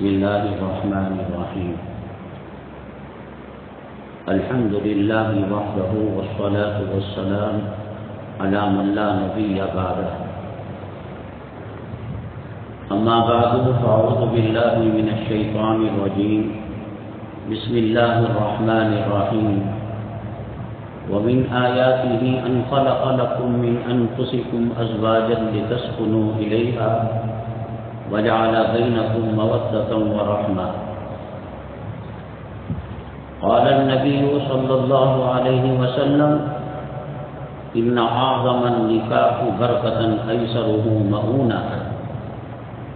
بسم الله الرحمن الرحيم. الحمد لله وحده والصلاة والسلام على من لا نبي بعده. أما بعد فأعوذ بالله من الشيطان الرجيم. بسم الله الرحمن الرحيم. ومن آياته أن خلق لكم من أنفسكم أزواجا لتسكنوا إليها وجعل بينكم مودة ورحمة. قال النبي صلى الله عليه وسلم: إن أعظم النكاح بركة أيسره مؤونة،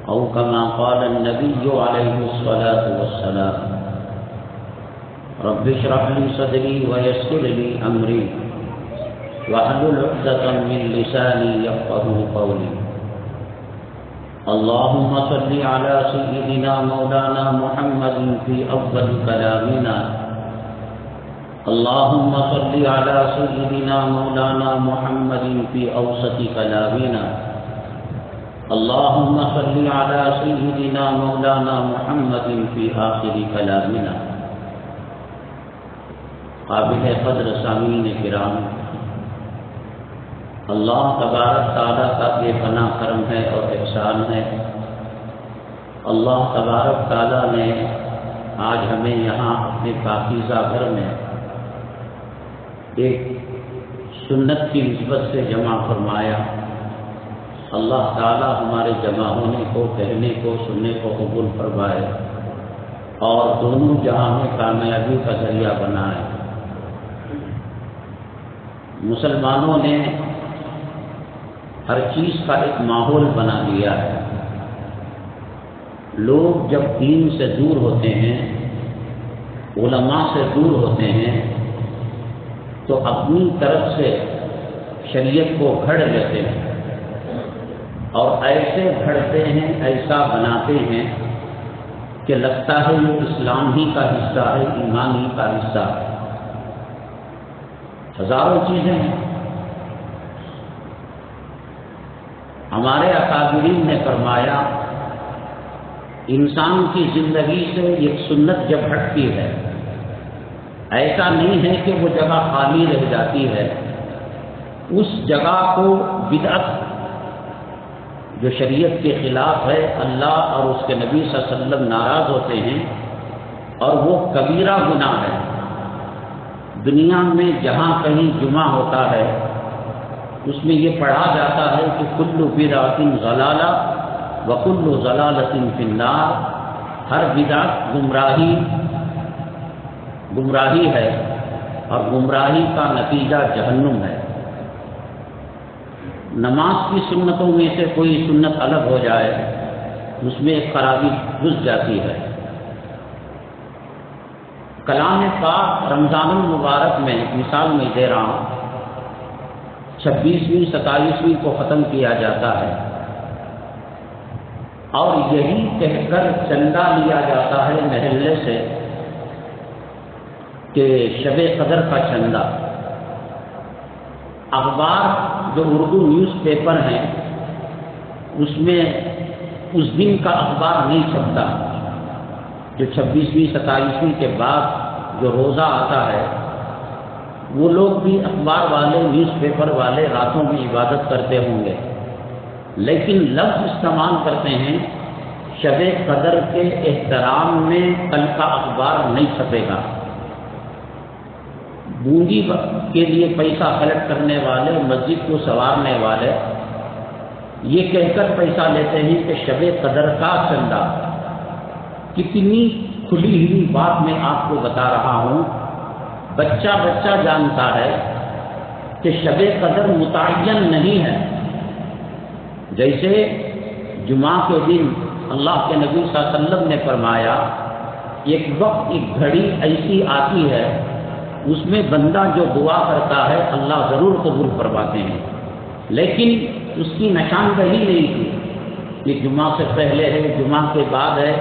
أو كما قال النبي عليه الصلاة والسلام. رب اشرح لي صدري ويسر لي أمري واحلل عقدة من لساني يفقهوا قولي. اللهم صل على سيدنا مولانا محمد في أفضل كلامنا. اللهم صل على سيدنا مولانا محمد في أوسط كلامنا. اللهم صل على سيدنا مولانا محمد في آخر كلامنا. قابل قدر سامعین کرام، اللہ تبارک تعالیٰ کا بے پناہ کرم ہے اور احسان ہے. اللہ تبارک تعالیٰ نے آج ہمیں یہاں اپنے پاکیزہ گھر میں ایک سنت کی نسبت سے جمع فرمایا. اللہ تعالیٰ ہمارے جمع ہونے کو، کہنے کو، سننے کو قبول فرمائے اور دونوں جہاں میں کامیابی کا ذریعہ بنائے. مسلمانوں نے ہر چیز کا ایک ماحول بنا دیا ہے. لوگ جب دین سے دور ہوتے ہیں، علماء سے دور ہوتے ہیں، تو اپنی طرف سے شریعت کو گھڑ لیتے ہیں اور ایسے گھڑتے ہیں، ایسا بناتے ہیں کہ لگتا ہے یہ اسلام ہی کا حصہ ہے، ایمان ہی کا حصہ ہے. ہزاروں چیزیں ہیں. ہمارے اکابرین نے فرمایا انسان کی زندگی سے ایک سنت جب ہٹتی ہے، ایسا نہیں ہے کہ وہ جگہ خالی رہ جاتی ہے، اس جگہ کو بدعت جو شریعت کے خلاف ہے، اللہ اور اس کے نبی صلی اللہ علیہ وسلم ناراض ہوتے ہیں اور وہ کبیرہ گناہ ہے. دنیا میں جہاں کہیں جمعہ ہوتا ہے اس میں یہ پڑھا جاتا ہے کہ کل بدعۃ ضلالہ وکل ضلالۃ فی النار. ہر بدعت گمراہی ہے اور گمراہی کا نتیجہ جہنم ہے. نماز کی سنتوں میں سے کوئی سنت الگ ہو جائے اس میں ایک خرابی گھس جاتی ہے. کلام پاک رمضان المبارک میں مثال میں دے رہا ہوں، 26ویں 27ویں کو ختم کیا جاتا ہے اور یہی کہہ کر چندہ لیا جاتا ہے محلے سے کہ شب قدر کا چندہ. اخبار جو اردو نیوز پیپر ہیں اس میں اس دن کا اخبار نہیں چھپتا. جو 26ویں 27ویں کے بعد جو روزہ آتا ہے وہ لوگ بھی اخبار والے، نیوز پیپر والے راتوں میں عبادت کرتے ہوں گے، لیکن لفظ استعمال کرتے ہیں شب قدر کے احترام میں کل کا اخبار نہیں چھپے گا. بوندی کے لیے پیسہ کلیکٹ کرنے والے، مسجد کو سنوارنے والے یہ کہہ کر پیسہ لیتے ہیں کہ شب قدر کا چندہ. کتنی کھلی ہوئی بات میں آپ کو بتا رہا ہوں. بچہ جانتا ہے کہ شب قدر متعین نہیں ہے. جیسے جمعہ کے دن اللہ کے نبی صلی اللہ علیہ وسلم نے فرمایا ایک وقت، ایک گھڑی ایسی آتی ہے اس میں بندہ جو دعا کرتا ہے اللہ ضرور قبول فرماتے ہیں، لیکن اس کی نشاندہی نہیں تھی کہ جمعہ سے پہلے ہے، جمعہ کے بعد ہے،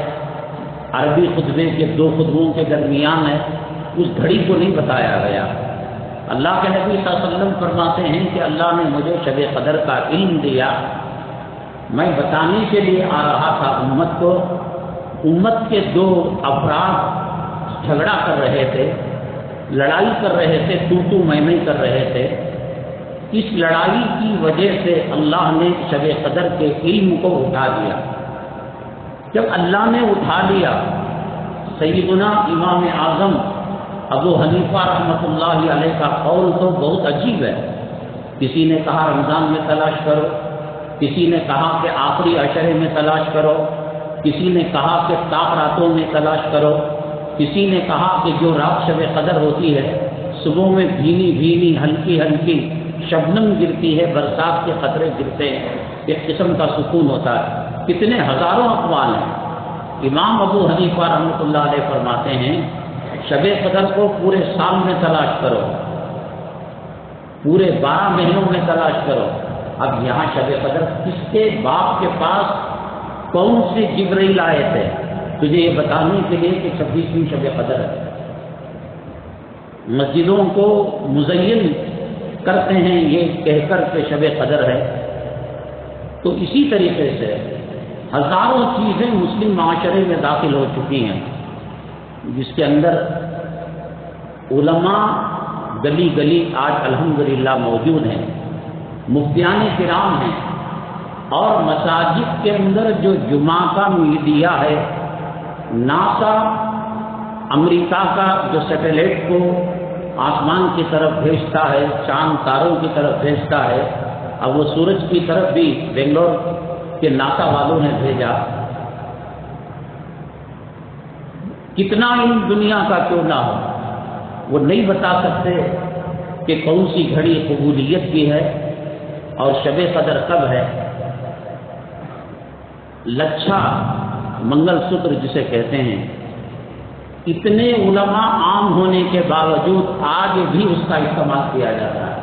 عربی خطبے کے 2 خطبوں کے درمیان ہے. اس گھڑی کو نہیں بتایا گیا. اللہ کے نبی صلی اللہ علیہ وسلم فرماتے ہیں کہ اللہ نے مجھے شب قدر کا علم دیا، میں بتانے کے لیے آ رہا تھا امت کو، امت کے دو افراد جھگڑا کر رہے تھے، لڑائی کر رہے تھے، تو میں کر رہے تھے۔ اس لڑائی کی وجہ سے اللہ نے شب قدر کے علم کو اٹھا دیا۔ جب اللہ نے اٹھا لیا، سیدنا امام اعظم ابو حنیفہ رحمۃ اللہ علیہ کا قول تو بہت عجیب ہے۔ کسی نے کہا رمضان میں تلاش کرو، کسی نے کہا کہ آخری عشرے میں تلاش کرو، کسی نے کہا کہ طاق راتوں میں تلاش کرو، کسی نے کہا کہ جو رات شب قدر ہوتی ہے صبح میں بھینی بھینی ہلکی ہلکی شبنم گرتی ہے، برسات کے قطرے گرتے ہیں، ایک قسم کا سکون ہوتا ہے۔ کتنے ہزاروں اقوال ہیں۔ امام ابو حنیفہ رحمۃ اللہ علیہ فرماتے ہیں شب قدر کو پورے سال میں تلاش کرو، پورے 12 مہینوں میں تلاش کرو۔ اب یہاں شب قدر کس کے باپ کے پاس کون سے جبرائیل آئے تھے تجھے یہ بتانے کے لیے کہ 26ویں شب قدر ہے؟ مسجدوں کو مزین کرتے ہیں یہ کہہ کر کہ شب قدر ہے۔ تو اسی طریقے سے ہزاروں چیزیں مسلم معاشرے میں داخل ہو چکی ہیں، جس کے اندر علماء گلی گلی آج الحمدللہ موجود ہیں، مفتیان کرام ہیں، اور مساجد کے اندر جو جمعہ کا میڈیا ہے، ناسا امریکہ کا جو سیٹلائٹ کو آسمان کی طرف بھیجتا ہے، چاند تاروں کی طرف بھیجتا ہے، اب وہ سورج کی طرف بھی بنگلور کے ناسا والوں نے بھیجا۔ کتنا علم دنیا کا کیوں نہ ہو، وہ نہیں بتا سکتے کہ کون سی گھڑی قبولیت کی ہے اور شب قدر کب ہے۔ لچھا منگل سوتر جسے کہتے ہیں، اتنے علماء عام ہونے کے باوجود آج بھی اس کا استعمال کیا جاتا ہے۔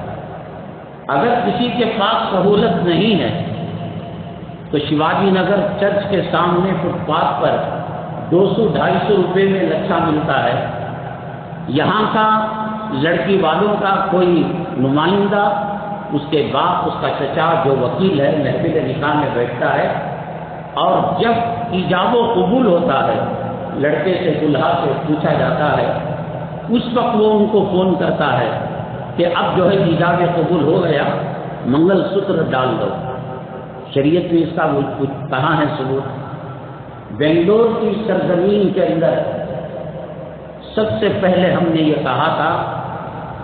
اگر کسی کے پاس سہولت نہیں ہے تو شیواجی نگر چرچ کے سامنے فٹ پاتھ پر 200-250 روپے میں لچھا ملتا ہے۔ یہاں کا لڑکی والوں کا کوئی نمائندہ، اس کے باپ، اس کا چچا جو وکیل ہے، محفل نکاح میں بیٹھتا ہے، اور جب ایجاب و قبول ہوتا ہے، لڑکے سے دلہا سے پوچھا جاتا ہے، اس وقت وہ ان کو فون کرتا ہے کہ اب جو ہے ایجاب قبول ہو گیا، منگل سوتر ڈال دو۔ شریعت میں اس کا کہاں ہے ثبوت؟ بنگلور کی سرزمین کے اندر سب سے پہلے ہم نے یہ کہا تھا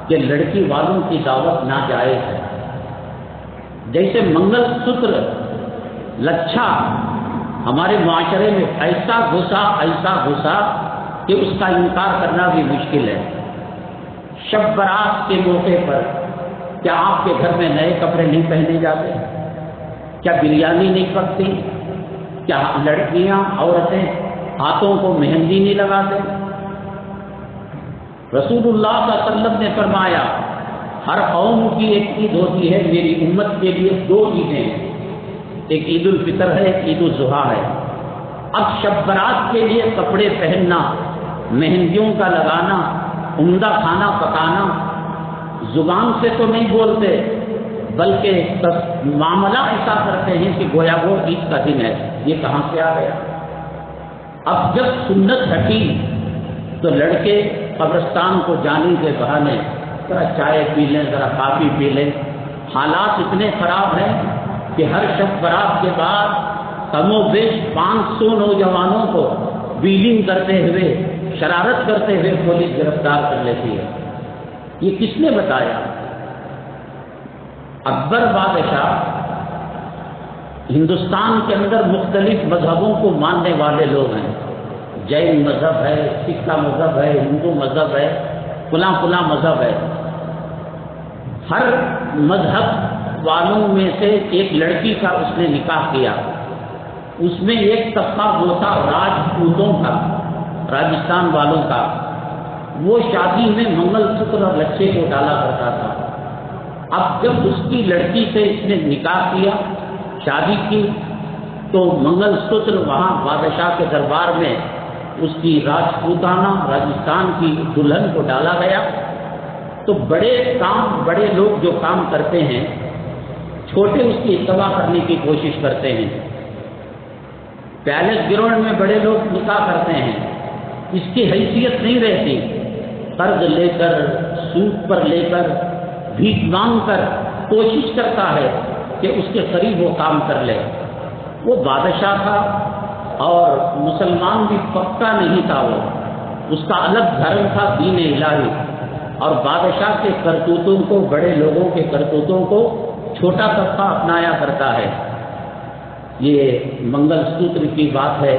کہ لڑکی والوں کی دعوت ناجائز ہے۔ جیسے منگل سوتر، لچھا ہمارے معاشرے میں ایسا گھسا کہ اس کا انکار کرنا بھی مشکل ہے۔ شب برات کے موقع پر کیا آپ کے گھر میں نئے کپڑے نہیں پہنے جاتے؟ کیا بریانی نہیں پکتی؟ کیا لڑکیاں، عورتیں ہاتھوں کو مہندی نہیں لگاتے؟ رسول اللہ صلی اللہ علیہ وسلم نے فرمایا ہر قوم کی ایک عید ہوتی ہے، میری امت کے لیے 2 عیدیں ہیں، ایک عید الفطر ہے، ایک عید الاضحیٰ ہے۔ اب شب برات کے لیے کپڑے پہننا، مہندیوں کا لگانا، عمدہ کھانا پکانا، زبان سے تو نہیں بولتے بلکہ معاملہ ایسا کرتے ہیں کہ گویا وہ عید کا دن ہے۔ یہ کہاں سے آ گیا؟ اب جب سنت ہٹی تو لڑکے قبرستان کو جانے کے بہانے ذرا چائے پی لیں، ذرا کافی پی لیں۔ حالات اتنے خراب ہیں کہ ہر شب برات کے بعد کم و بیش 500 نوجوانوں کو ویلنگ کرتے ہوئے، شرارت کرتے ہوئے پولیس گرفتار کر لیتی ہے۔ یہ کس نے بتایا؟ اکبر بادشاہ ہندوستان کے اندر مختلف مذہبوں کو ماننے والے لوگ ہیں، جین مذہب ہے، سکھ کا مذہب ہے، ہندو مذہب ہے، فلاں فلاں مذہب ہے۔ ہر مذہب والوں میں سے ایک لڑکی کا اس نے نکاح کیا، اس میں ایک طبقہ وہ تھا راجپوتوں کا، راجستھان والوں کا، وہ شادی میں منگل سوتر اور لچھے کو ڈالا کرتا تھا۔ اب جب اس کی لڑکی سے اس نے نکاح کیا، شادی کی، تو منگل سوتر وہاں بادشاہ کے دربار میں اس کی راجپوتانہ راجستھان کی دلہن کو ڈالا گیا۔ تو بڑے لوگ جو کام کرتے ہیں، چھوٹے اس کی اتباع کرنے کی کوشش کرتے ہیں۔ پیلس گراؤنڈ میں بڑے لوگ نکاح کرتے ہیں، اس کی حیثیت نہیں رہتی، قرض لے کر، سود پر لے کر، بھیک مانگ کر کوشش کرتا ہے کہ اس کے قریب وہ کام کر لے۔ وہ بادشاہ تھا اور مسلمان بھی پکا نہیں تھا، وہ اس کا الگ دھرم تھا، دین الہی، اور بادشاہ کے کرتوتوں کو، بڑے لوگوں کے کرتوتوں کو چھوٹا طبقہ اپنایا کرتا ہے۔ یہ منگل سوتر کی بات ہے،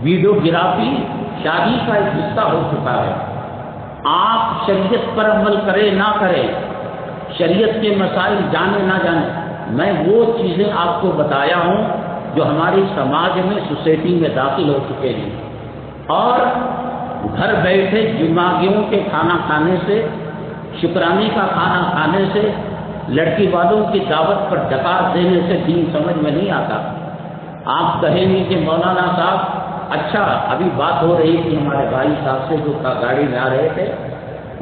ویڈیو گرافی شادی کا ایک حصہ ہو چکا ہے۔ آپ شریعت پر عمل کریں نہ کریں، شریعت کے مسائل جانے نہ جانے، میں وہ چیزیں آپ کو بتایا ہوں جو ہماری سماج میں، سوسائٹی میں داخل ہو چکے ہیں، اور گھر بیٹھے جمعگیوں کے کھانا کھانے سے، شکرانے کا کھانا کھانے سے، لڑکی والوں کی دعوت پر ڈکار دینے سے دین سمجھ میں نہیں آتا۔ آپ کہیں گے کہ مولانا صاحب اچھا، ابھی بات ہو رہی تھی ہمارے بھائی صاحب سے جو گاڑی میں آ رہے تھے،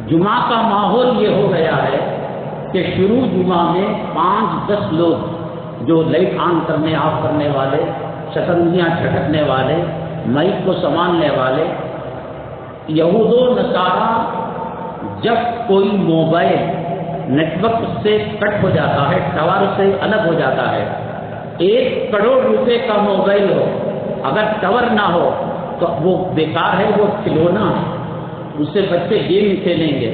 جمعہ کا ماحول یہ ہو گیا ہے کہ شروع جمعہ میں 5-10 لوگ جو لائٹ آن کرنے آف کرنے والے، شکنجیاں جھٹکنے والے، مائک کو سنبھالنے والے، یہود و نصارہ جب کوئی موبائل نیٹ ورک سے کٹ ہو جاتا ہے، ٹاور سے الگ ہو جاتا ہے، 1 کروڑ روپے کا موبائل ہو، اگر ٹاور نہ ہو تو وہ بیکار ہے، وہ کھلونا ہے، اس سے بچے گیم کھیلیں گے،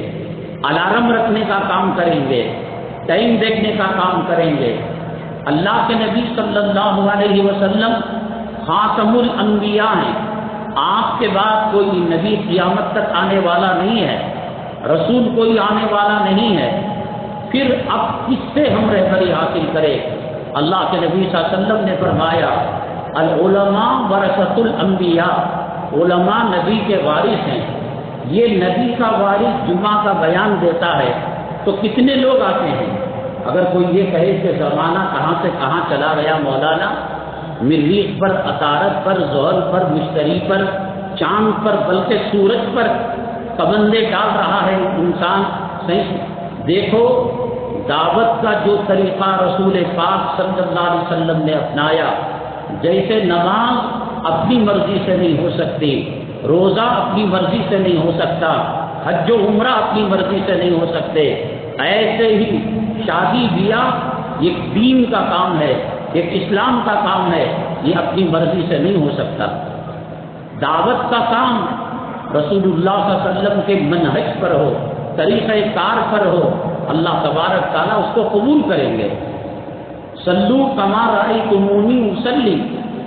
الارم رکھنے کا کام کریں گے، ٹائم دیکھنے کا کام کریں گے۔ اللہ کے نبی صلی اللہ علیہ وسلم خاتم الانبیاء ہیں، آپ کے بعد کوئی نبی قیامت تک آنے والا نہیں ہے، رسول کوئی آنے والا نہیں ہے، پھر اب کس سے ہم رہبری حاصل کریں؟ اللہ کے نبی صلی اللہ علیہ وسلم نے فرمایا العلماء ورثۃ الانبیاء، علماء نبی کے وارث ہیں۔ یہ نبی کا وارث جمعہ کا بیان دیتا ہے تو کتنے لوگ آتے ہیں؟ اگر کوئی یہ کہے کہ زمانہ کہاں سے کہاں چلا گیا مولانا، مریخ پر، عطارد پر، زحل پر، مشتری پر، چاند پر، بلکہ سورج پر پابندے ڈال رہا ہے انسان، صحیح؟ دیکھو دعوت کا جو طریقہ رسول پاک صلی اللہ علیہ وسلم نے اپنایا، جیسے نماز اپنی مرضی سے نہیں ہو سکتی، روزہ اپنی مرضی سے نہیں ہو سکتا، حج و عمرہ اپنی مرضی سے نہیں ہو سکتے، ایسے ہی شادی بیاہ ایک دین کا کام ہے، ایک اسلام کا کام ہے، یہ اپنی مرضی سے نہیں ہو سکتا۔ دعوت کا کام رسول اللہ صلی اللہ علیہ وسلم کے منہج پر ہو، طریقہ کار پر ہو، اللہ تبارک تعالیٰ اس کو قبول کریں گے۔ صلو کما رأیتمونی اصلی،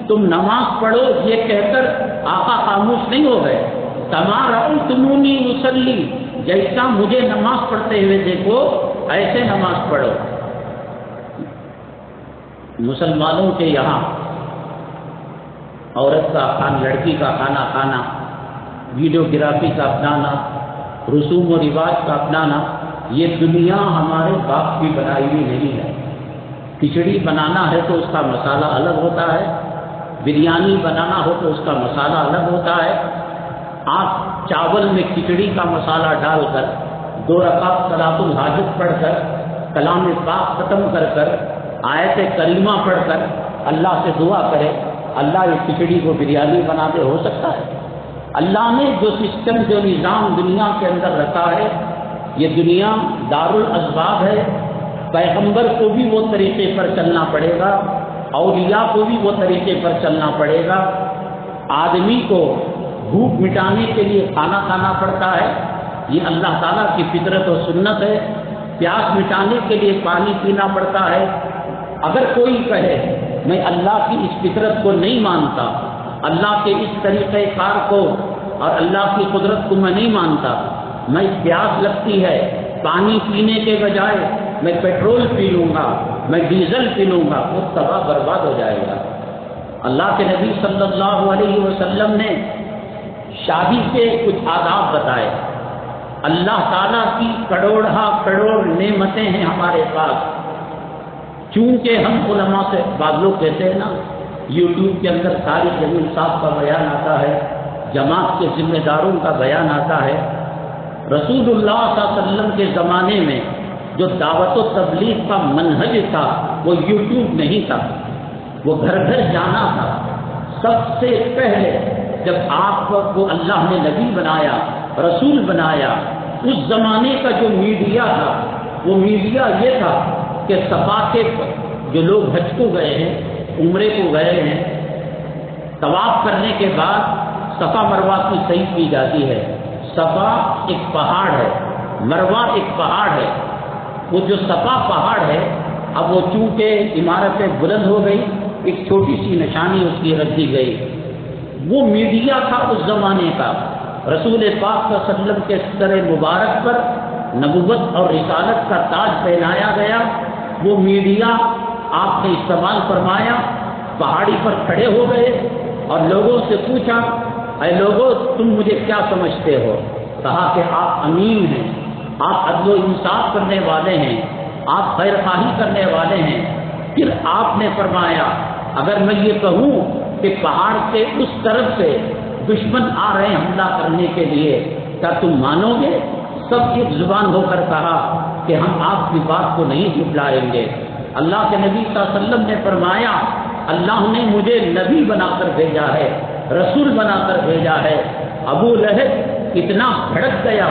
تم نماز پڑھو یہ کہہ کر آقا خاموش نہیں ہو گئے، کما رأیتمونی اصلی، جیسا مجھے نماز پڑھتے ہوئے دیکھو ایسے نماز پڑھو۔ مسلمانوں کے یہاں عورت کا کھانا، لڑکی کا کھانا کھانا، ویڈیو گرافی کا اپنانا، رسوم و رواج کا اپنانا، یہ دنیا ہمارے باپ کی بنائی ہوئی نہیں ہے۔ کھچڑی بنانا ہے تو اس کا مسالہ الگ ہوتا ہے، بریانی بنانا ہو تو اس کا مسالہ الگ ہوتا ہے۔ آپ چاول میں کھچڑی کا مسالہ ڈال کر 2 رکعت صلاۃ الحاجت پڑھ کر، کلام پاک ختم کر کر، آیت کریمہ پڑھ کر اللہ سے دعا کرے اللہ یہ کھچڑی کو بریانی بنا دے، ہو سکتا ہے؟ اللہ نے جو سسٹم، جو نظام دنیا کے اندر رکھا ہے، یہ دنیا دارالاسباب ہے، پیغمبر کو بھی وہ طریقے پر چلنا پڑے گا، اولیاء کو بھی وہ طریقے پر چلنا پڑے گا۔ آدمی کو بھوک مٹانے کے لیے کھانا کھانا پڑتا ہے، یہ اللہ تعالیٰ کی فطرت و سنت ہے۔ پیاس مٹانے کے لیے پانی پینا پڑتا ہے۔ اگر کوئی کہے میں اللہ کی اس فطرت کو نہیں مانتا، اللہ کے اس طریقہ کار کو اور اللہ کی قدرت کو میں نہیں مانتا، میں پیاس لگتی ہے، پانی پینے کے بجائے میں پیٹرول پی لوں گا، میں ڈیزل پی لوں گا، وہ تباہ برباد ہو جائے گا۔ اللہ کے نبی صلی اللہ علیہ وسلم نے شادی کے کچھ آداب بتائے۔ اللہ تعالیٰ کی کروڑ نعمتیں ہیں ہمارے پاس، چونکہ ہم علماء سے، بعض لوگ کہتے ہیں نا یوٹیوب کے اندر ساری جمیل صاحب کا بیان آتا ہے، جماعت کے ذمہ داروں کا بیان آتا ہے۔ رسول اللہ صلی اللہ علیہ وسلم کے زمانے میں جو دعوت و تبلیغ کا منہج تھا وہ یوٹیوب نہیں تھا، وہ گھر گھر جانا تھا، سب سے پہلے جب آپ کو اللہ نے نبی بنایا، رسول بنایا، اس زمانے کا جو میڈیا تھا وہ میڈیا یہ تھا کہ صفا کے جو لوگ حج کو گئے ہیں، عمرے کو گئے ہیں، طواف کرنے کے بعد صفا مروہ کی صحیح کی جاتی ہے۔ صفا ایک پہاڑ ہے، مروہ ایک پہاڑ ہے۔ وہ جو صفا پہاڑ ہے اب وہ چونکہ عمارتیں بلند ہو گئی، ایک چھوٹی سی نشانی اس کی رکھ دی گئی۔ وہ میڈیا تھا اس زمانے کا، رسول پاک صلی اللہ علیہ وسلم کے سر مبارک پر نبوت اور رسالت کا تاج پہنایا گیا۔ وہ میڈیا آپ نے استعمال فرمایا، پہاڑی پر کھڑے ہو گئے اور لوگوں سے پوچھا، اے لوگوں تم مجھے کیا سمجھتے ہو؟ کہا کہ آپ امین ہیں، آپ عدل و انصاف کرنے والے ہیں، آپ خیر خواہی کرنے والے ہیں۔ پھر آپ نے فرمایا اگر میں یہ کہوں کہ پہاڑ کے اس طرف سے دشمن آ رہے ہیں حملہ کرنے کے لیے، کیا تم مانو گے؟ سب ایک زبان ہو کر کہا کہ ہم آپ کی بات کو نہیں جھٹلائیں گے۔ اللہ کے نبی صلی اللہ علیہ وسلم نے فرمایا اللہ نے مجھے نبی بنا کر بھیجا ہے، رسول بنا کر بھیجا ہے۔ ابو لہب اتنا بھڑک گیا،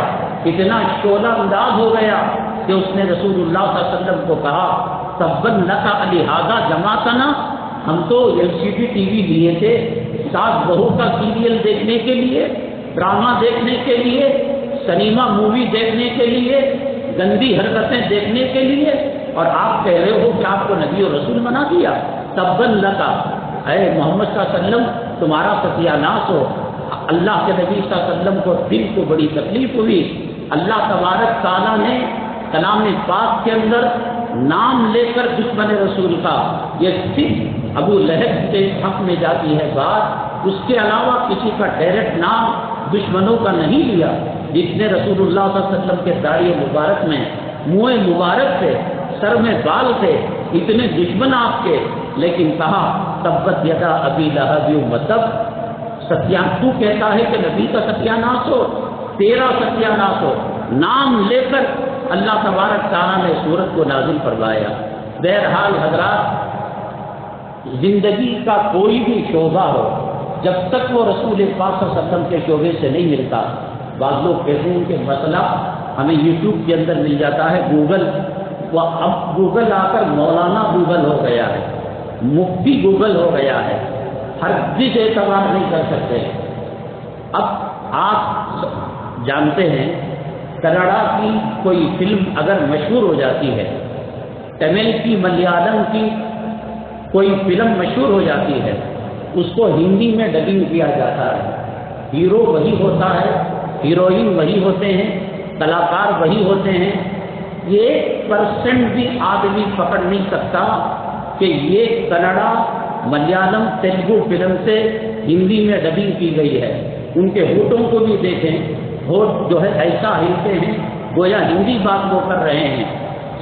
اتنا شعلہ انداز ہو گیا کہ اس نے رسول اللہ صلی اللہ علیہ وسلم کو کہا تبن لک لہذا جماعتنا، ہم تو LCD ٹی وی لیے تھے ساس بہو کا سیریل دیکھنے کے لیے، ڈرامہ دیکھنے کے لیے، سنیما مووی دیکھنے کے لیے، گندی حرکتیں دیکھنے کے لیے، اور آپ کہہ رہے ہو کہ آپ کو نبی اور رسول بنا دیا۔ تبن لکا، اے محمد صلی اللہ علیہ وسلم تمہارا ستیہ ناش ہو۔ اللہ کے نبی صلی اللہ علیہ وسلم کو دل کو بڑی تکلیف ہوئی۔ اللہ تبارک تعالیٰ نے کلام پاک کے اندر نام لے کر دشمن رسول کا، یہ صرف ابو لہب کے حق میں جاتی ہے بات، اس کے علاوہ کسی کا ڈائریکٹ نام دشمنوں کا نہیں لیا۔ جتنے رسول اللہ صلی اللہ علیہ وسلم کے داڑھی مبارک میں منہ مبارک تھے، سر میں بال تھے، اتنے دشمن آپ کے، لیکن کہا تبت یدا ابی لہب وتب، تو کہتا ہے کہ نبی کا ستیہ ناش ہو، تیرا ستیہ ناش ہو۔ نام لے کر اللہ تبارک تعالیٰ نے سورت کو نازل فرمایا۔ بہرحال حضرات، زندگی کا کوئی بھی شعبہ ہو جب تک وہ رسول پاک صلی اللہ علیہ وسلم کے شعبے سے نہیں ملتا، بعض لوگ کہتے ہیں کہ مسئلہ ہمیں یوٹیوب کے اندر مل جاتا ہے، گوگل، اب گوگل آ کر مولانا گوگل ہو گیا ہے، مفتی گوگل ہو گیا ہے، ہر چیز اعتبار نہیں کر سکتے۔ اب آپ جانتے ہیں کناڈا کی کوئی فلم اگر مشہور ہو جاتی ہے، تمل کی، ملیالم کی کوئی فلم مشہور ہو جاتی ہے، اس کو ہندی میں ڈبنگ کیا جاتا ہے، ہیرو وہی ہوتا ہے، ہیروئن وہی ہوتے ہیں، کلاکار وہی ہوتے ہیں، یہ 1% بھی آدمی پکڑ نہیں سکتا کہ یہ کناڈا، ملیالم، تیلگو فلم سے ہندی میں ڈبنگ کی گئی ہے۔ ان کے ہونٹوں کو بھی دیکھیں، ہونٹ جو ہے ایسا ہلتے ہیں گویا ہندی بات وہ کر رہے ہیں۔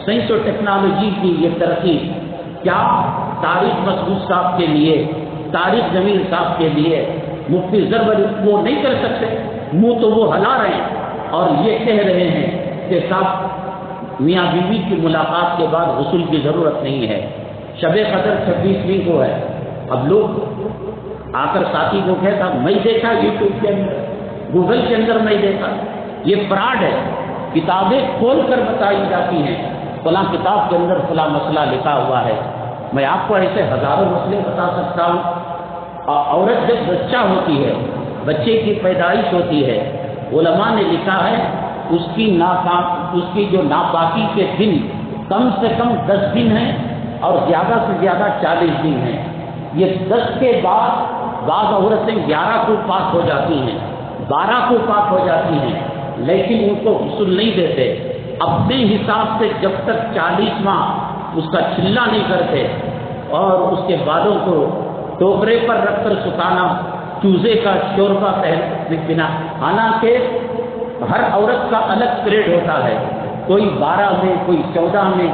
سائنس اور ٹیکنالوجی کی یہ ترقی کیا طارق مسعود صاحب کے لیے، طارق جمیل صاحب کے لیے مفتی ضرور وہ نہیں کر سکتے؟ منہ تو وہ ہلا رہے ہیں اور یہ کہہ رہے ہیں کہ صاحب میاں بیوی کی ملاقات کے بعد غسل کی ضرورت نہیں ہے، شب قدر 26ویں کو ہے۔ اب لوگ آ کر ساتھی کو کہتا میں دیکھا یوٹیوب کے اندر، گوگل کے اندر میں دیکھا، یہ فراڈ ہے۔ کتابیں کھول کر بتائی جاتی ہیں، فلاں کتاب کے اندر فلاں مسئلہ لکھا ہوا ہے۔ میں آپ کو ایسے ہزاروں مسئلے بتا سکتا ہوں۔ عورت جب بچہ ہوتی ہے، بچے کی پیدائش ہوتی ہے، علماء نے لکھا ہے اس کی جو ناپاکی کے دن کم سے کم 10 دن ہیں اور زیادہ سے زیادہ 40 دن ہیں۔ یہ 10 کے بعد بعض عورتیں 11 کو پاک ہو جاتی ہیں، 12 کو پاک ہو جاتی ہیں، لیکن ان کو غسل نہیں دیتے۔ اپنے حساب سے جب تک 40واں اس کا چلہ نہیں کرتے اور اس کے بالوں کو ٹوکرے پر رکھ کر سکھانا، چوزے کا شوربہ پینا، حالانکہ ہر عورت کا الگ پیریڈ ہوتا ہے، کوئی 12 میں، کوئی 14 میں،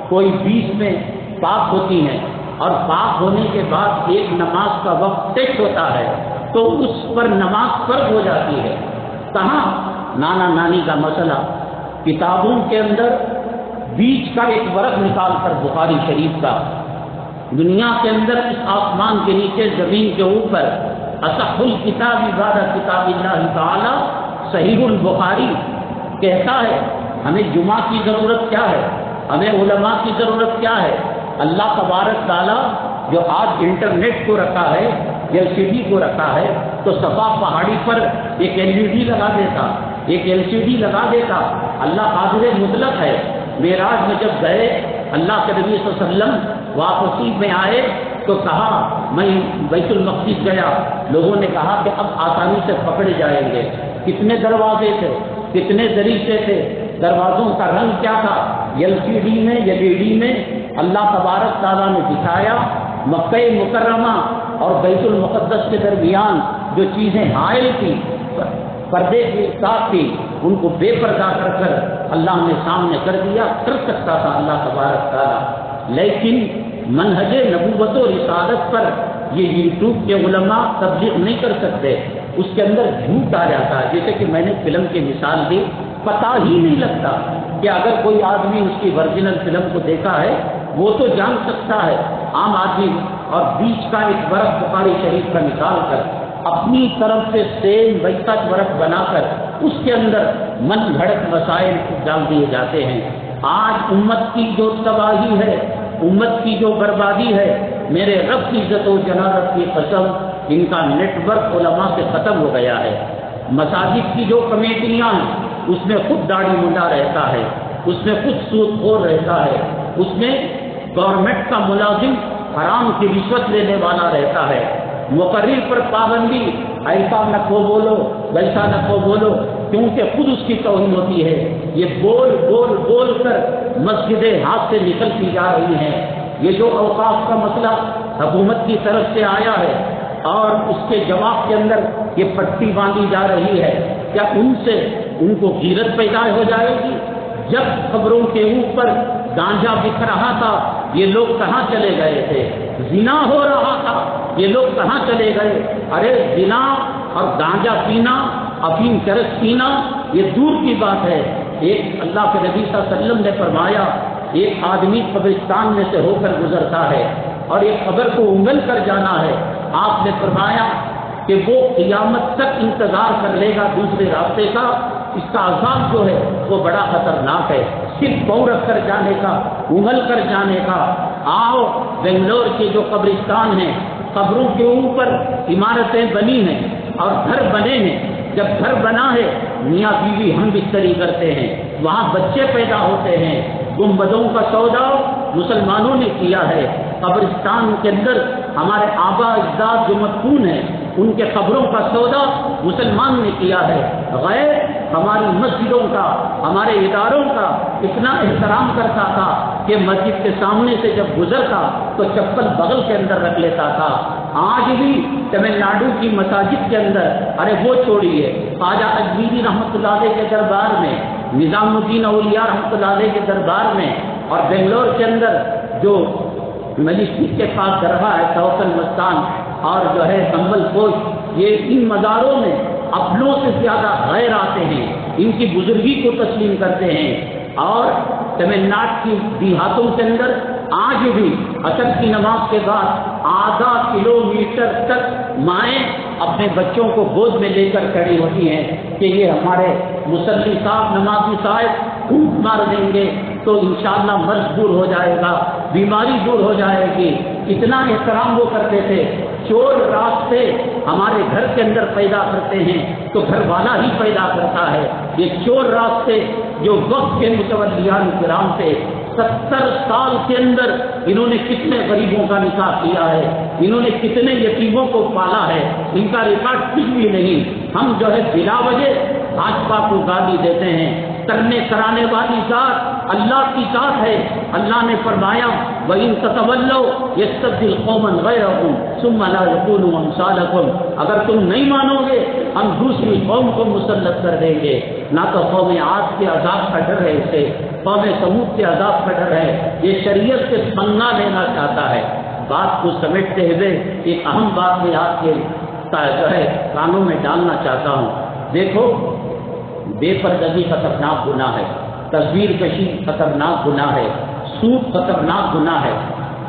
کوئی 20 میں پاک ہوتی ہیں، اور پاک ہونے کے بعد ایک نماز کا وقت طے ہوتا ہے تو اس پر نماز فرض ہو جاتی ہے۔ کہاں نانا نانی کا مسئلہ، کتابوں کے اندر بیچ کا ایک ورق نکال کر بخاری شریف کا دنیا کے اندر اس آسمان کے نیچے زمین کے اوپر اصح الکتاب بعد کتاب اللہ تعالی صحیح البخاری کہتا ہے ہمیں جمعہ کی ضرورت کیا ہے، ہمیں علماء کی ضرورت کیا ہے؟ اللہ تبارک تعالیٰ جو آج انٹرنیٹ کو رکھا ہے، LCD کو رکھا ہے، تو صفا پہاڑی پر ایک LED لگا دیتا، ایک LCD لگا دیتا۔ اللہ قادر مطلق ہے۔ معراج میں جب گئے اللہ کے نبی صلی اللہ علیہ وسلم واپسی میں آئے تو کہا میں بیت المقدس گیا، لوگوں نے کہا کہ اب آسانی سے پکڑے جائیں گے۔ کتنے دروازے تھے، کتنے دریچے تھے، دروازوں کا رنگ کیا تھا؟ LCD میں LED میں اللہ تبارک تعالیٰ نے دکھایا مکہ مکرمہ اور بیت المقدس کے درمیان جو چیزیں حائل تھی، پردے کے ساتھ تھی، ان کو بے پردہ کر اللہ نے سامنے کر دیا۔ کر سکتا تھا اللہ تبارک تعالیٰ، لیکن منہج نبوت و رسالت پر یہ یوٹیوب کے علماء تبلیغ نہیں کر سکتے، اس کے اندر جھوٹ آ جاتا ہے۔ جیسے کہ میں نے فلم کی مثال دی، پتہ ہی نہیں لگتا کہ اگر کوئی آدمی اس کی ورجنل فلم کو دیکھا ہے وہ تو جان سکتا ہے، عام آدمی، اور بیچ کا ایک ورق بخاری شریف کا نکال کر اپنی طرف سے سیم ویسا ورق بنا کر اس کے اندر من گھڑت مسائل ڈال دیے جاتے ہیں۔ آج امت کی جو تباہی ہے، امت کی جو بربادی ہے، میرے رب کی عزت و جلالت کی قسم، ان کا نیٹ ورک علماء سے ختم ہو گیا ہے۔ مساجد کی جو کمیٹیاں ہیں اس میں خود داڑھی منڈا رہتا ہے، اس میں خود سود خور رہتا ہے، اس میں گورنمنٹ کا ملازم حرام کی رشوت لینے والا رہتا ہے، مقرر پر پابندی، ایسا نہ کو بولو ویسا نہ کو بولو، کیونکہ خود اس کی توہین ہوتی ہے۔ یہ بول بول بول کر مسجدیں ہاتھ سے نکلتی جا رہی ہیں۔ یہ جو اوقاف کا مسئلہ حکومت کی طرف سے آیا ہے اور اس کے جواب کے اندر یہ پٹی باندھی جا رہی ہے، کیا ان سے ان کو غیرت پیدا ہو جائے گی؟ جب خبروں کے اوپر گانجا بک رہا تھا یہ لوگ کہاں چلے گئے تھے؟ زنا ہو رہا تھا یہ لوگ کہاں چلے گئے؟ ارے زنا اور گانجا پینا، افیم چرس پینا یہ دور کی بات ہے۔ ایک اللہ کے نبی صلی اللہ علیہ وسلم نے فرمایا ایک آدمی قبرستان میں سے ہو کر گزرتا ہے اور ایک قبر کو انگل کر جانا ہے، آپ نے فرمایا کہ وہ قیامت تک انتظار کر لے گا دوسرے راستے کا، اس کا عذاب جو ہے وہ بڑا خطرناک ہے۔ صرف پاؤں رکھ کر جانے کا، انگل کر جانے کا۔ آؤ بنگلور کے جو قبرستان ہیں، قبروں کے اوپر عمارتیں بنی ہیں اور گھر بنے ہیں۔ جب گھر بنا ہے میاں بیوی ہم بستری کرتے ہیں، وہاں بچے پیدا ہوتے ہیں۔ گنبدوں کا سودا مسلمانوں نے کیا ہے۔ قبرستان کے اندر ہمارے آبا اجداد جو مدفون ہیں ان کے قبروں کا سودا مسلمان نے کیا ہے۔ غیر ہماری مسجدوں کا، ہمارے اداروں کا اتنا احترام کرتا تھا کہ مسجد کے سامنے سے جب گزرتا تو چپل بغل کے اندر رکھ لیتا تھا۔ آج بھی تمل ناڈو کی مساجد کے اندر، ارے وہ چھوڑیے، خواجہ اجمیری رحمۃ اللہ علیہ کے دربار میں، نظام الدین اولیاء رحمۃ اللہ علیہ کے دربار میں، اور بنگلور کے اندر جو مجلس کے پاس درگاہ ہے توکل مستان اور جو ہے سنبل پوش، یہ ان مزاروں میں اپنوں سے زیادہ غیر آتے ہیں، ان کی بزرگی کو تسلیم کرتے ہیں۔ اور تمل ناڈو کی دیہاتوں کے اندر آج بھی عصر کی نماز کے بعد آدھا کلومیٹر تک مائیں اپنے بچوں کو گود میں لے کر کھڑی ہوتی ہیں کہ یہ ہمارے مصلی صاحب، نمازی صاحب خوب مار دیں گے تو انشاءاللہ مرض دور ہو جائے گا، بیماری دور ہو جائے گی۔ اتنا احترام وہ کرتے تھے۔ چور راستے ہمارے گھر کے اندر پیدا کرتے ہیں تو گھر والا ہی پیدا کرتا ہے۔ یہ چور راستے جو وقت کے متولیان کرام تھے، 70 سال کے اندر انہوں نے کتنے غریبوں کا نکاح کیا ہے، انہوں نے کتنے یتیموں کو پالا ہے، ان کا ریکارڈ کچھ بھی نہیں۔ ہم جو ہے بلا وجہ بھاجپا کو گالی دیتے ہیں۔ کرنے کرانے والی ذات اللہ کی ذات ہے۔ اللہ نے فرمایا وَإِن تَتَوَلَّوْا يَسْتَبْدِلْ قَوْمًا غَيْرَكُمْ ثُمَّ لَا يَكُونُوا أَمْثَالَكُمْ، اگر تم نہیں مانو گے ہم دوسری قوم کو مسلط کر دیں گے۔ نہ تو قوم عاد کے عذاب کا ڈر ہے اسے، قوم سمود کے عذاب کا ڈر ہے، یہ شریعت سے پنگا لینا چاہتا ہے۔ بات کو سمیٹتے ہوئے ایک اہم بات میں آپ کے جو ہے کانوں میں ڈالنا چاہتا ہوں۔ دیکھو، بے پردگی خطرناک گناہ ہے، تصویر کشی خطرناک گناہ ہے، سود خطرناک گناہ ہے،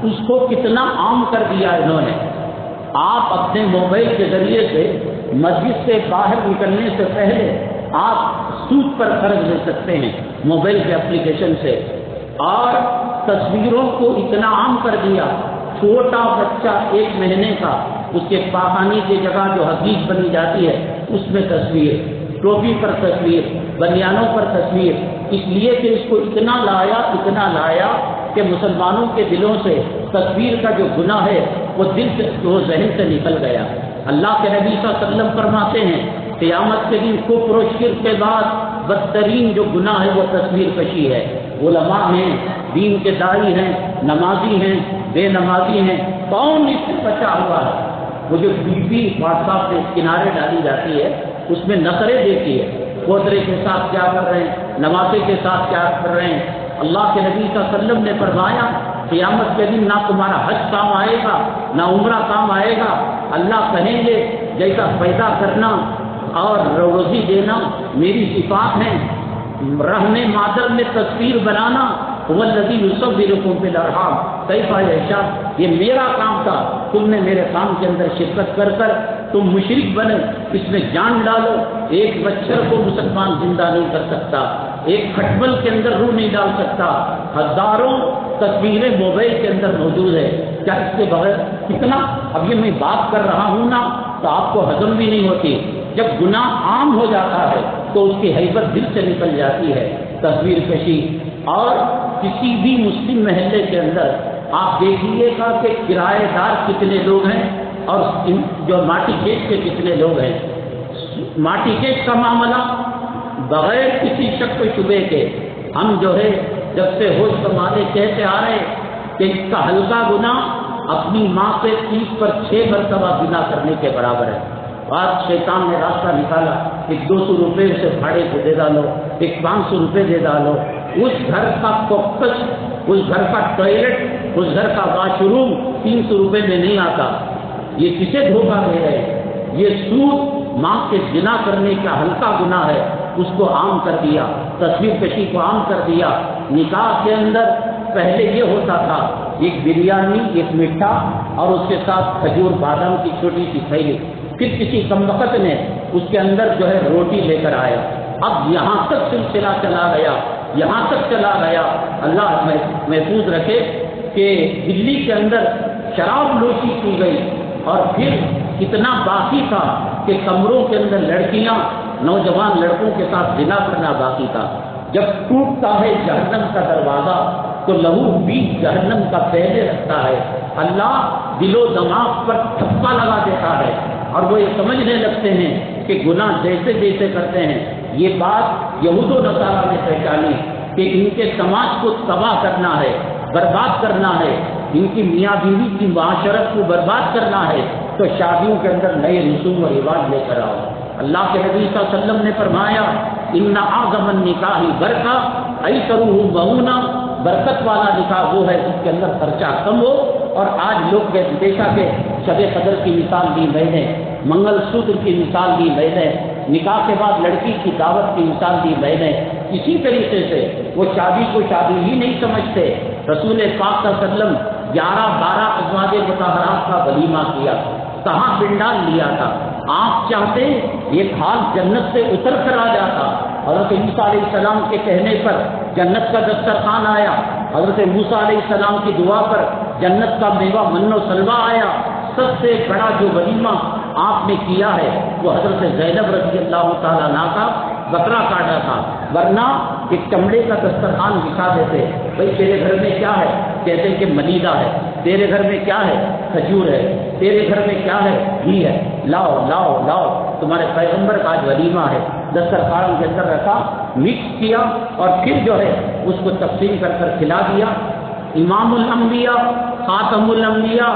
اس کو کتنا عام کر دیا انہوں نے۔ آپ اپنے موبائل کے ذریعے سے مسجد سے باہر نکلنے سے پہلے آپ سود پر قرض لے سکتے ہیں موبائل کے اپلیکیشن سے، اور تصویروں کو اتنا عام کر دیا، چھوٹا بچہ 1 مہینے کا، اس کے پاخانے کی جگہ جو حدیث بنی جاتی ہے اس میں تصویر، ٹوپی پر تصویر، بنیانوں پر تصویر، اس لیے کہ اس کو اتنا لایا کہ مسلمانوں کے دلوں سے تصویر کا جو گناہ ہے وہ دل سے، وہ ذہن سے نکل گیا۔ اللہ کے نبی صلی اللہ علیہ وسلم فرماتے ہیں قیامت کے دن کفر و شرک کے بعد بدترین جو گناہ ہے وہ تصویر کشی ہے۔ علماء ہیں، دین کے داعی ہیں، نمازی ہیں، بے نمازی ہیں، کون اس سے بچا ہوا ہے؟ وہ جو واٹس ایپ پہ کنارے ڈالی جاتی ہے اس میں نقرے دیتی ہے، پودرے کے ساتھ کیا کر رہے ہیں، نمازے کے ساتھ کیا کر رہے ہیں۔ اللہ کے نبی صلی اللہ علیہ وسلم نے فرمایا قیامت کے دن نہ تمہارا حج کام آئے گا نہ عمرہ کام آئے گا۔ اللہ کہیں گے جیسا پیدا کرنا اور روزی دینا میری صفات ہیں، رحم مادر میں تصویر بنانا هو الذی یصورکم فی الارحام کیف یشاء، یہ میرا کام تھا، تم نے میرے کام کے اندر شرکت کر کر تم مشرک بنے، اس میں جان ڈالو۔ ایک بچر کو مسلمان زندہ نہیں کر سکتا، ایک کھٹمل کے اندر روح نہیں ڈال سکتا، ہزاروں تصویریں موبائل کے اندر موجود ہے، کیا اس کے بغیر کتنا، اب یہ میں بات کر رہا ہوں نا تو آپ کو ہضم بھی نہیں ہوتی، جب گناہ عام ہو جاتا ہے تو اس کی حیبت دل سے نکل جاتی ہے۔ تصویر کشی، اور کسی بھی مسلم محلے کے اندر آپ دیکھیے گا کہ کرایہ دار کتنے لوگ ہیں اور جو ماٹی کیش کے کتنے لوگ ہیں۔ ماٹی کیش کا معاملہ بغیر کسی شک و شبے کے ہم جو ہے جب سے ہوش سنبھالے کہتے آ رہے کہ اس کا ہلکا گناہ اپنی ماں سے 30 پر 6 مرتبہ گناہ کرنے کے برابر ہے۔ آج شیطان نے راستہ نکالا، ایک 200 روپے اسے بھاڑے کو دے ڈالو، ایک 500 روپے دے ڈالو، اس گھر کا کوکس، اس گھر کا ٹوائلٹ، اس گھر کا واش روم 300 روپے میں نہیں آتا۔ یہ کسے دھوکہ دے رہے ہیں؟ یہ سود ماں کے زنا کرنے کا ہلکا گناہ ہے، اس کو عام کر دیا، تصویر کشی کو عام کر دیا۔ نکاح کے اندر پہلے یہ ہوتا تھا ایک بریانی، ایک میٹھا اور اس کے ساتھ کھجور بادام کی چھوٹی سی تھیلی، پھر کسی کمبخت نے اس کے اندر جو ہے روٹی لے کر آیا۔ اب یہاں تک سلسلہ چلا گیا، یہاں تک چلا گیا، اللہ محفوظ رکھے کہ دلی کے اندر شراب نوشی کی گئی، اور پھر اتنا باقی تھا کہ کمروں کے اندر لڑکیاں نوجوان لڑکوں کے ساتھ زنا کرنا باقی تھا۔ جب ٹوٹتا ہے جہنم کا دروازہ تو لہو بیچ جہنم کا پہلے رکھتا ہے، اللہ دل و دماغ پر تھپا لگا دیتا ہے، اور وہ یہ سمجھنے لگتے ہیں کہ گناہ جیسے جیسے کرتے ہیں۔ یہ بات یہود و نصارہ نے پہچانی کہ ان کے سماج کو تباہ کرنا ہے، برباد کرنا ہے، ان کی میاں بیوی کی معاشرت کو برباد کرنا ہے، تو شادیوں کے اندر نئے رسوم و رواج لے کر آؤ۔ اللہ کے نبی صلی اللہ علیہ وسلم نے فرمایا ان اعظم النکاح برکہ ایسرہ مؤونہ، برکت والا نکاح وہ ہے جس کے اندر خرچہ کم ہو۔ اور آج لوگ دیکھا کہ شب قدر کی مثال دی میں نے، منگل سوتر کی مثال دی میں نے، نکاح کے بعد لڑکی کی دعوت کی مثال دی میں نے، اسی طریقے سے وہ شادی کو شادی ہی نہیں سمجھتے۔ رسول پاک صلی اللہ علیہ وسلم 11-12 ازواج مطہرات کا ولیمہ کیا، کہاں پنڈال لیا تھا؟ آپ چاہتے یہ حال جنت سے اتر کر آ جاتا۔ حضرت موسیٰ علیہ السلام کے کہنے پر جنت کا دسترخوان آیا، حضرت موسیٰ علیہ السلام کی دعا پر جنت کا میوہ من و سلوہ آیا۔ سب سے بڑا جو ولیمہ آپ نے کیا ہے وہ حضرت زینب رضی اللہ تعالیٰ عنہ کا بکرا کاٹا تھا، ورنہ ایک چمڑے کا دسترخوان بچھا دیتے، بھائی تیرے گھر میں کیا ہے؟ کہتے کہ ملیدہ ہے۔ تیرے گھر میں کیا ہے؟ کھجور ہے۔ تیرے گھر میں کیا ہے؟ گھی ہے۔ لاؤ لاؤ لاؤ، تمہارے پیغمبر کا آج ولیمہ ہے۔ دسترخوان کے اندر رکھا، مکس کیا، اور پھر جو ہے اس کو تقسیم کر کر کھلا دیا۔ امام الانبیاء، خاتم الانبیاء،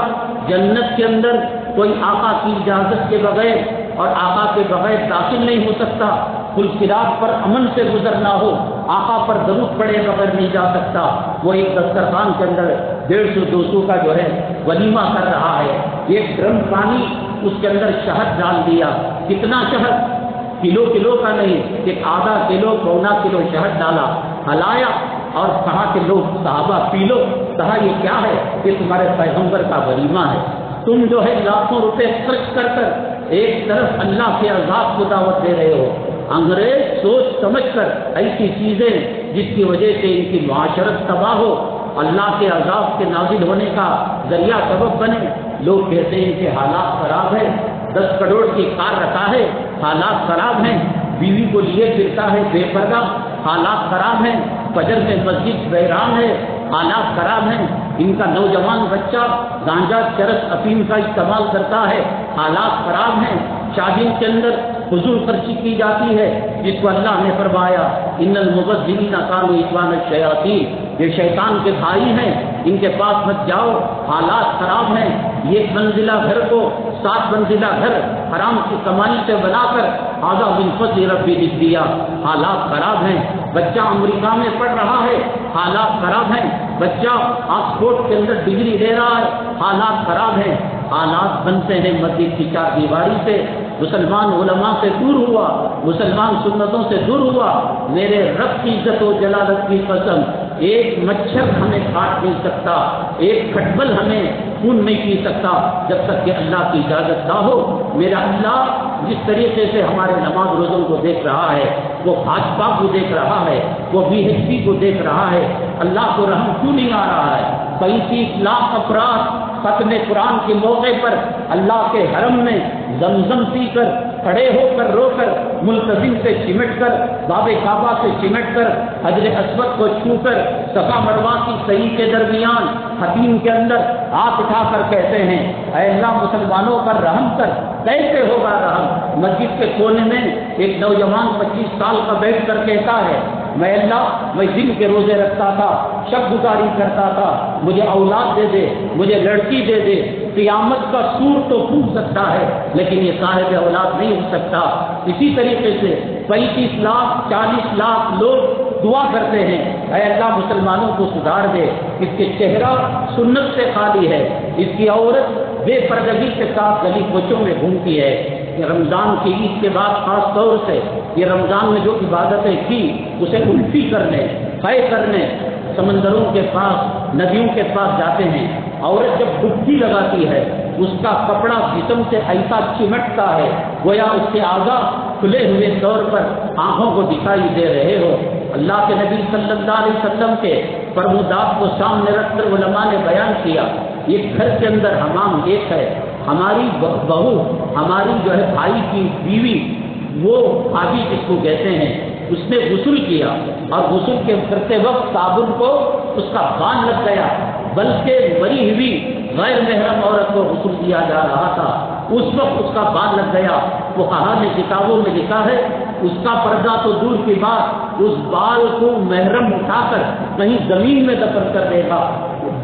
جنت کے اندر کوئی آقا کی اجازت کے بغیر اور آقا کے بغیر داخل نہیں ہو سکتا۔ کل صراط پر امن سے گزرنا ہو، آقا پر درود پڑے بغیر نہیں جا سکتا۔ وہ ایک دسترخوان کے اندر 150-200 کا جو ہے ولیمہ کر رہا ہے۔ ایک ڈرم پانی، اس کے اندر شہد ڈال دیا۔ کتنا شہد؟ کلو کا نہیں، ایک آدھا کلو 1.25 کلو شہد ڈالا، ہلایا اور کہا کہ لوگ صحابہ پی لو، کہا یہ کیا ہے؟ یہ تمہارے پیغمبر کا ولیمہ ہے۔ تم جو ہے لاکھوں روپے خرچ کر کر ایک طرف اللہ کے عذاب کو دعوت دے رہے ہو، انگریز سوچ سمجھ کر ایسی چیزیں جس کی وجہ سے ان کی معاشرت تباہ ہو، اللہ کے عذاب کے نازل ہونے کا ذریعہ سبب بنے۔ لوگ کہتے ہیں کہ حالات خراب ہیں، 10 کروڑ کی کار رکھا ہے، حالات خراب ہیں، بیوی کو لیے پھرتا ہے بے پردہ، حالات خراب ہیں، فجر میں مسجد ویران ہے، حالات خراب ہیں، ان کا نوجوان بچہ گانجا چرس افیم کا استعمال کرتا ہے، حالات خراب ہیں، شادیوں کے اندر فضول خرچی کی جاتی ہے، جس کو اللہ نے فرمایا ان المبذرین کانوا اخوان الشیاطین، یہ شیطان کے بھائی ہیں، ان کے پاس مت جاؤ، حالات خراب ہیں۔ یہ منزلہ گھر کو 7 منزلہ گھر حرام کی کمائی سے بنا کر آدھا من فضل ربی لکھ دیا، حالات خراب ہیں۔ بچہ امریکہ میں پڑھ رہا ہے، حالات خراب ہیں۔ بچہ آکسفورڈ کے اندر ڈگری لے رہا ہے، حالات خراب ہیں۔ حالات بنتے ہیں مسجد کی 4 دیواری سے، مسلمان علماء سے دور ہوا، مسلمان سنتوں سے دور ہوا۔ میرے رب کی عزت و جلالت کی قسم، ایک مچھر ہمیں کاٹ نہیں سکتا، ایک کھٹبل ہمیں خون نہیں پی سکتا جب تک کہ اللہ کی اجازت نہ ہو۔ میرا اللہ جس طریقے سے ہمارے نماز روزوں کو دیکھ رہا ہے، وہ بھاجپا کو دیکھ رہا ہے، وہ BHP کو دیکھ رہا ہے، اللہ کو رحم کیوں نہیں آ رہا ہے؟ 35 لاکھ افراد ختم قرآن کے موقع پر اللہ کے حرم میں زمزم پی کر، کھڑے ہو کر رو کر، ملتزم سے چمٹ کر، باب کعبہ سے چمٹ کر، حجر اسود کو چھو کر، صفا مروہ کی صحیح کے درمیان حتیم کے اندر ہاتھ اٹھا کر کہتے ہیں اے اللہ مسلمانوں پر رحم کر۔ کیسے ہوگا رحم؟ مسجد کے کونے میں ایک نوجوان 25 سال کا بیٹھ کر کہتا ہے میں اللہ میں دن کے روزے رکھتا تھا، شب گزاری کرتا تھا، مجھے اولاد دے دے، مجھے لڑکی دے دے۔ قیامت کا سور تو پھوٹ سکتا ہے لیکن یہ صاحب اولاد نہیں ہو سکتا۔ اسی طریقے سے 35 لاکھ 40 لاکھ لوگ دعا کرتے ہیں اے اللہ مسلمانوں کو سدھار دے، اس کے چہرہ سنت سے خالی ہے، اس کی عورت بے پردگی کے ساتھ گلی کوچوں میں گھومتی ہے۔ یہ رمضان کی عید کے بعد خاص طور سے یہ رمضان میں جو عبادتیں کی اسے الٹی کرنے، طے کرنے سمندروں کے پاس ندیوں کے پاس جاتے ہیں۔ عورت جب ڈبکی لگاتی ہے اس کا کپڑا جسم سے ایسا چمٹتا ہے گویا اس کے اعضاء کھلے ہوئے طور پر آنکھوں کو دکھائی دے رہے ہو۔ اللہ کے نبی صلی اللہ علیہ وسلم کے فرمودات کو سامنے رکھ کر علماء نے بیان کیا یہ گھر کے اندر حمام ایک ہے، ہماری بہو ہماری جو ہے بھائی کی بیوی وہ بھابھی جس کو کہتے ہیں اس نے غسل کیا اور غسل کے کرتے وقت صابن کو اس کا بال لگ گیا، بلکہ مری ہوئی غیر محرم عورت کو غسل دیا جا رہا تھا، اس وقت اس کا بال لگ گیا۔ فقہاء نے کتابوں میں لکھا ہے اس کا پردہ تو دور کی بات، اس بال کو محرم اٹھا کر کہیں زمین میں دفن کر دے گا۔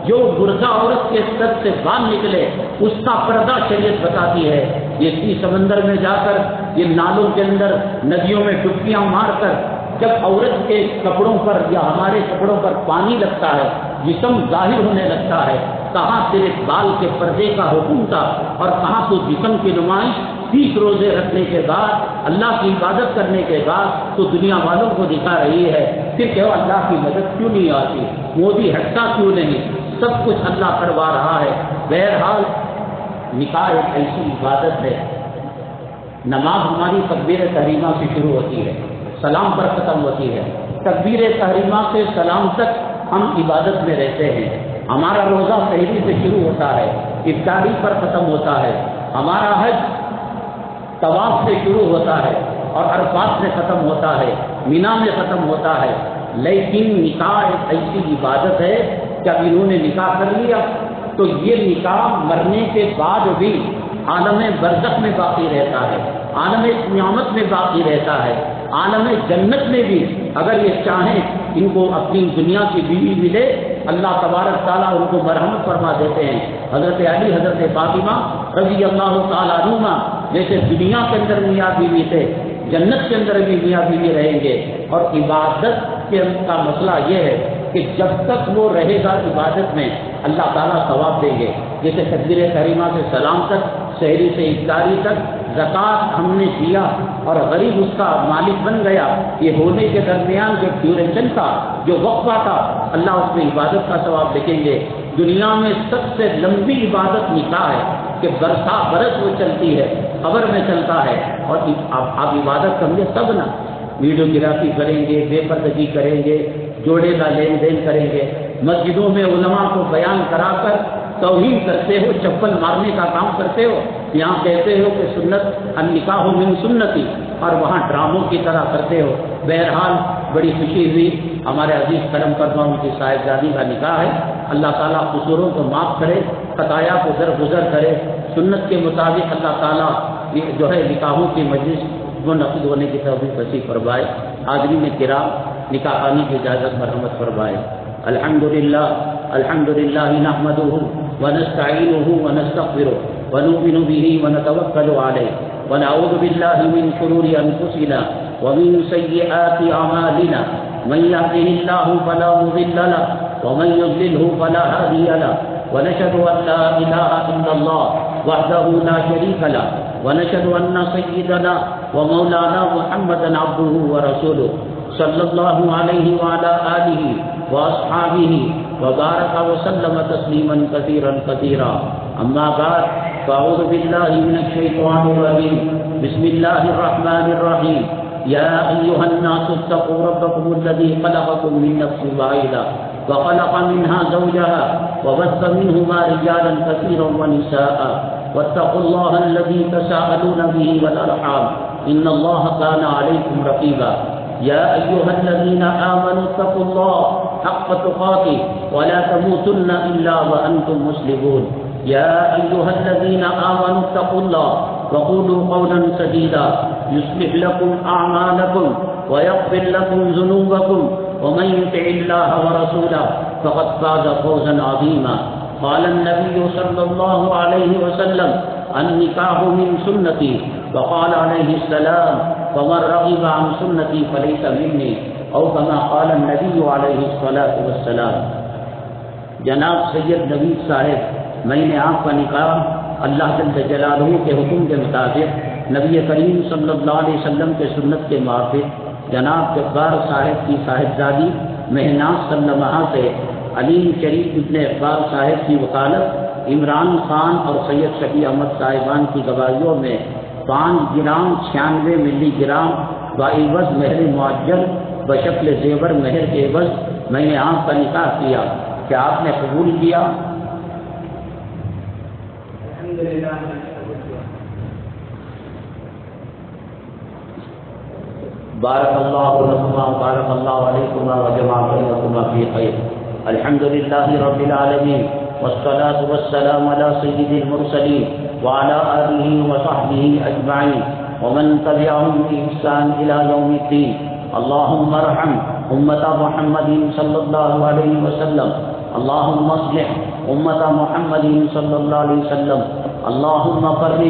جو مردہ عورت کے سر سے بال نکلے اس کا پردہ شریعت بتاتی ہے۔ یہ اسی سمندر میں جا کر یہ نالوں کے اندر ندیوں میں ڈبکیاں مار کر جب عورت کے کپڑوں پر یا ہمارے کپڑوں پر پانی لگتا ہے جسم ظاہر ہونے لگتا ہے، کہاں صرف بال کے پردے کا حکم تھا اور کہاں تو جسم کی نمائش 30 روزے رکھنے کے بعد اللہ کی عبادت کرنے کے بعد تو دنیا والوں کو دکھا رہی ہے۔ پھر کہ اللہ کی مدد کیوں نہیں آتی؟ مودی ہٹتا کیوں نہیں؟ سب کچھ اللہ کروا رہا ہے۔ بہرحال نکاح ایک ایسی عبادت ہے، نماز ہماری تکبیر تحریمہ سے شروع ہوتی ہے، سلام پر ختم ہوتی ہے۔ تکبیر تحریمہ سے سلام تک ہم عبادت میں رہتے ہیں۔ ہمارا روزہ سحری سے شروع ہوتا ہے، افطاری پر ختم ہوتا ہے۔ ہمارا حج طواف سے شروع ہوتا ہے اور عرفات سے ختم ہوتا ہے، مینا میں ختم ہوتا ہے۔ لیکن نکاح ایک ایسی عبادت ہے کہ اب انہوں نے نکاح کر لیا تو یہ نکاح مرنے کے بعد بھی عالم برزخ میں باقی رہتا ہے، عالم قیامت میں باقی رہتا ہے، عالم جنت میں بھی اگر یہ چاہیں ان کو اپنی دنیا کی بیوی ملے اللہ تبارک تعالیٰ ان کو مرحمت فرما دیتے ہیں۔ حضرت علی حضرت فاطمہ رضی اللہ تعالیٰ عنہما جیسے دنیا کے اندر میاں بیوی تھے جنت کے اندر بھی میاں بیوی رہیں گے۔ اور عبادت کے کا مسئلہ یہ ہے کہ جب تک وہ رہے گا عبادت میں اللہ تعالیٰ ثواب دیں گے، جیسے تکبیر تحریمہ سے سلام تک، سحری سے افطاری تک زکوٰۃ ہم نے دیا اور غریب اس کا مالک بن گیا، یہ ہونے کے درمیان جو ڈیوریشن تھا، جو وقفہ تھا، اللہ اس میں عبادت کا ثواب لکھیں گے۔ دنیا میں سب سے لمبی عبادت نکاح ہے کہ برس وہ چلتی ہے، قبر میں چلتا ہے، اور آپ عبادت کریں گے تب نا، ویڈیوگرافی کریں گے، بے پردگی کریں گے، جوڑے کا لین دین کریں گے، مسجدوں میں علماء کو بیان کرا کر توہین کرتے ہو، چپل مارنے کا کام کرتے ہو، یہاں کہتے ہو کہ سنت النکاح من سنتی، اور وہاں ڈراموں کی طرح کرتے ہو۔ بہرحال بڑی خوشی ہوئی، ہمارے عزیز کرم فرما ان کی صاحبزادی کا نکاح ہے، اللہ تعالیٰ قصوروں کو معاف کرے، خطایا کو درگزر کرے، سنت کے مطابق اللہ تعالیٰ جو ہے نکاحوں کی مجلس منعقد ہونے کی توفیق نصیب فرمائے۔ حاضرین کرام، نکاح خوانی کی اجازت مرحمت فرمائے۔ الحمدللہ نحمدہ ونستعینہ ونستغفرہ ونؤمن بہ ونتوکل علیہ ونعوذ باللہ من شرور انفسنا ومن سیئات اعمالنا من یهده اللہ فلا مضل له ومن یضللہ فلا ہادی له ونشهد ان لا الہ الا اللہ وحدہ لا شریک له ونشهد ان سیدنا ومولانا محمدا عبدہ ورسولہ صلی اللہ علیہ وعلى آلہ واصحابہ وبارک وسلم تسلیما کثیرا کثیرا، اما بعد فاعوذ باللہ من الشیطان الرجیم، بسم اللہ الرحمن الرحیم، یا ایھا الناس اتقوا ربکم الذی خلقکم من نفس واحدہ وخلق منها زوجها وبث منهما رجالا كثيرا ونساء واتقوا الله الذي تساءلون به والارحام ان الله كان عليكم رقيبا، يا أيها الذين آمنوا اتقوا الله حق تقاته ولا تموتن إلا وأنتم مسلمون، يا أيها الذين آمنوا اتقوا الله وقولوا قولا سديدا يصلح لكم أعمالكم ويغفر لكم ذنوبكم ومن يطع الله ورسوله فقد فاز فوزا عظيما، قال النبي صلى الله عليه وسلم النكاح من سنتي، وقال عليه السلام فمن رغب عن سنتي فليس مني، او كما قال النبي عليه الصلاة والسلام۔ جناب سید نوید صاحب، میں نے آپ کا نکاح اللہ جل جلالہ کے حکم کے مطابق نبی کریم صلی اللہ علیہ وسلم کے سنت کے موافق جناب جبار صاحب کی صاحبزادی مہناز سلمہ سے علیم شریف ابن اقبال صاحب کی وکالت عمران خان اور سید شفیع احمد صاحبان کی گواہیوں میں 5 گرام 96 ملی گرام بعوض مہر معجل بشکل زیور مہر کے عوض میں نے آپ کا نکاح کیا، کہ آپ نے قبول کیا؟ بارک اللہ لکما بارک اللہ علیکما وجمع بینکما فی خیر۔ الحمد للہ رب العالمین والصلاة والسلام علی سید المرسلین وعلى آلہ وصحبہ اجمعین ومن تبعهم بإحسان إلى يوم الدين۔ اللهم ارحم امة محمد صلی اللہ علیہ وسلم، اللهم اصلح امة محمد صلی اللہ علیہ وسلم، اللهم فرج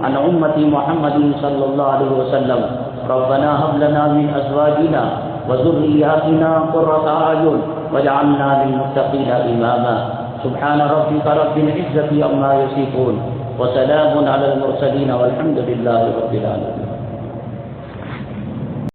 عن امة محمد صلی اللہ علیہ وسلم۔ ربنا هب لنا من ازواجنا وذرياتنا قرة اعين واجعلنا للمتقين اماما۔ سبحان ربك رب العزة عما يصفون وسلام على المرسلين والحمد لله رب العالمين۔